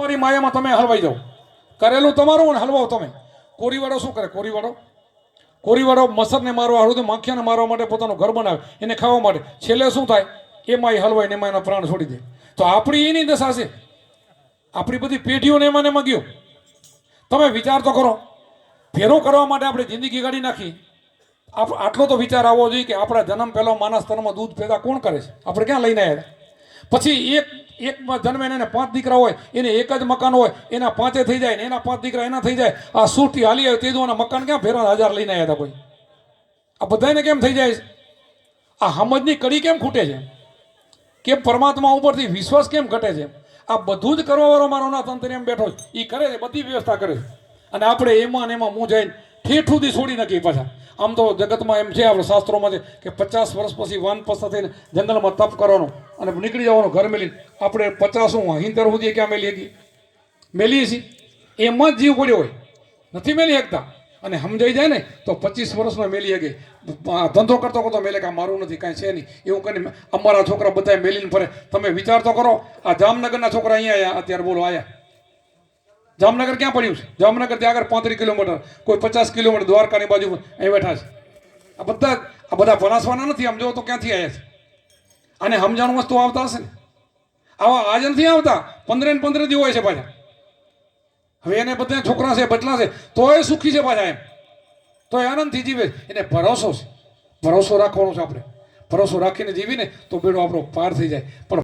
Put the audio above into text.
મારી માયામાં તમે હલવાઈ જાઓ, કરેલું તમારું અને હલવાઓ તમે. કોરીવાળો શું કરે? કોરીવાળો મસરને મારવા હારું, માખિયાને મારવા માટે પોતાનું ઘર બનાવે, એને ખાવા માટે. છેલ્લે શું થાય? એમાં એ હલવાઈને એમાં એના પ્રાણ છોડી દે. તો આપણી એની દશા છે. આપણી બધી પેઢીઓને એમાં ને એમાં ગયો. તમે વિચાર તો કરો, ફેરો કરવા માટે આપણે જિંદગી કાઢી નાખી. આટલો તો વિચાર આવવો જોઈએ કે આપણા જન્મ પહેલો માનસ તનમાં દૂધ પેદા કોણ કરે છે? આપણે ક્યાં લઈને આવ્યા? પછી એક જન્મે એને 5 દીકરા હોય, એને એક જ મકાન હોય, એના 5 થઈ જાય ને એના 5 દીકરા એના થઈ જાય. આ સુરતી હાલી આવે તેજવાના મકાન ક્યાં ફેરવા 1000 લઈને આવ્યા હતા કોઈ? આ બધાને કેમ થઈ જાય છે? આ સમજની કડી કેમ ખૂટે છે? કેમ પરમાત્મા ઉપરથી વિશ્વાસ કેમ ઘટે છે? આ બધું જ કરવાવાળો મારો નાથ અંતર એમ બેઠો છે, એ કરે છે, બધી વ્યવસ્થા કરે છે. અને આપણે એમાં ને એમાં મું જઈને ઠેઠ સુધી છોડી નાખીએ પાછા. આમ તો જગતમાં એમ છે, આપણે શાસ્ત્રોમાં છે કે 50 વર્ષ પછી વાનપ્રસ્થ થઈને જંગલમાં તપ કરવાનું અને નીકળી જવાનું ઘર મેલીને. આપણે 50 સુધી ક્યાં મેલીએ છીએ? એમાં જ જીવ પડ્યો હોય, નથી મેલી શકતા. અને સમજાઈ જાય ને તો 25 વર્ષમાં મેલી શકે. ધંધો કરતો કરતો મેલે કે મારું નથી, કાંઈ છે નહીં એવું કરીને અમારા છોકરા બધા મેલીને ફરે. તમે વિચાર તો કરો, આ જામનગરના છોકરા અહીંયા આવ્યા અત્યારે, બોલો આવ્યા. જામનગર ક્યાં પડ્યું છે? જામનગર ત્યાં આગળ 35 કિલોમીટર, કોઈ 50 કિલોમીટર દ્વારકાની બાજુ અહીં બેઠા છે. આ બધા બનાસવાના નથી. આમ જો તો ક્યાંથી આવ્યા છે? અને સમજાણું વસ્તુ આવતા હશે ને? આવા આજ નથી આવતા, 15 ને 15 દી હોય છે પાછા. હવે એને બધા છોકરા છે, બદલા છે, તોય સુખી છે પાછા એમ, તોય આનંદથી જીવે. એને ભરોસો છે, ભરોસો રાખવાનો છે આપણે. ભરોસો રાખીને જીવીને તો બેડો આપણો પાર થઈ જાય. પણ